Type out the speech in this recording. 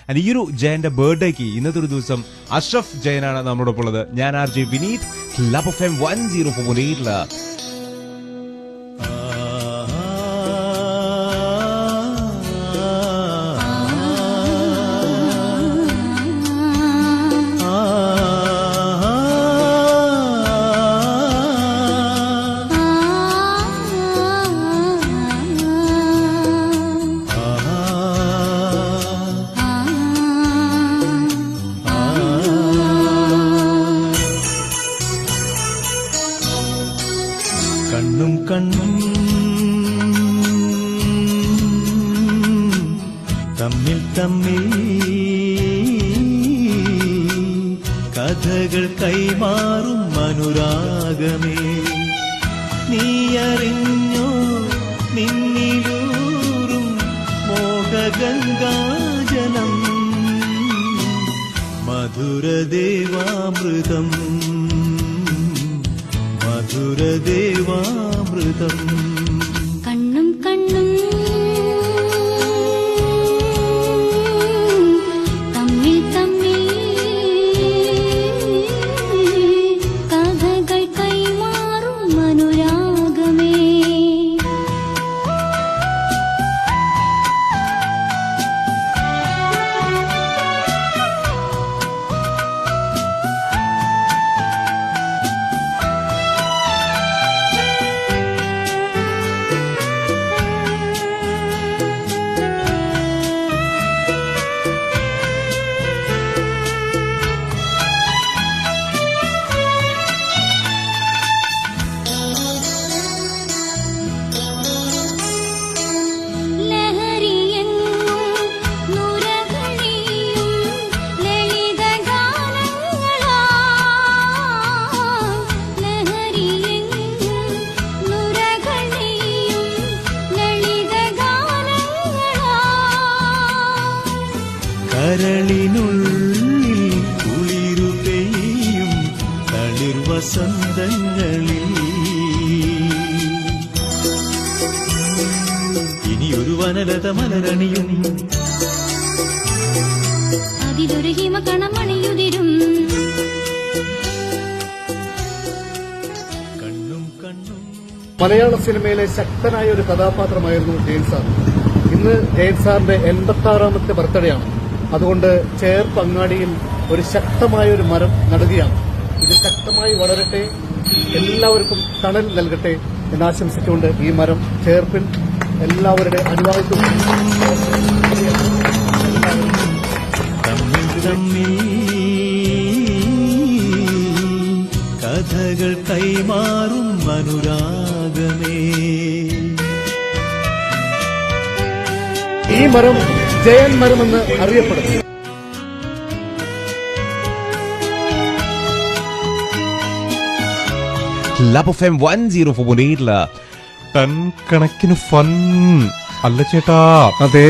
And ഈ ഒരു ജയന്റെ ബർത്ത്ഡേക്ക് ഇന്നത്തെ ഒരു ദിവസം അഷ്റഫ് ജയനാണ് നമ്മളോടൊപ്പം ഉള്ളത്. ഞാൻ RJ വിനീത്, ലബ് FM 104.8. കണ്ണും കണ്ണും തമ്മിൽ തമ്മിൽ കഥകൾ കൈമാറും അനുരാഗമേ, നീ അറിഞ്ഞോ നിന്നിലൂറും മോഹഗംഗാജലം, മധുരദേവാമൃതം മധുരദേവാമൃതം. കണ്ണും കണ്ണും തമ്മിൽ തമ്മിൽ കഥകൾ കൈമാറും അനുരാഗമേ, കരളിനുള്ളിൽ കുളിരു പെയ്യും തളിർവസന്തങ്ങളിൽ ഇനിയൊരു വനലത മലരണിയും, അതിലൊരു ഹിമകണമണിയുതിരും. കണ്ണും കണ്ണും. മലയാള സിനിമയിലെ ശക്തനായ ഒരു കഥാപാത്രമായിരുന്നു ജയൻ സാർ. ഇന്ന് ജയൻ സാറിന്റെ 86ാമത്തെ ബർത്ത്ഡേ ആണ്. അതുകൊണ്ട് ചേർപ്പ് അങ്ങാടിയിൽ ഒരു ശക്തമായ ഒരു മരം നടുകയാണ്. ഇത് ശക്തമായി വളരട്ടെ, എല്ലാവർക്കും തണൽ നൽകട്ടെ എന്നാശംസിച്ചുകൊണ്ട് ഈ മരം ചേർപ്പിൽ എല്ലാവരുടെ അനുവാദവും തമ്മിൽ തമ്മിൽ കഥകൾ കൈമാറും അനുരാഗമേ, ഈ മരം ജയൻ മരമെന്ന് അറിയപ്പെടുന്നു. ലബ് FM 104.8 ടൺ കണക്കിന് ഫൺ അല്ല ചേട്ടാ. അതെ.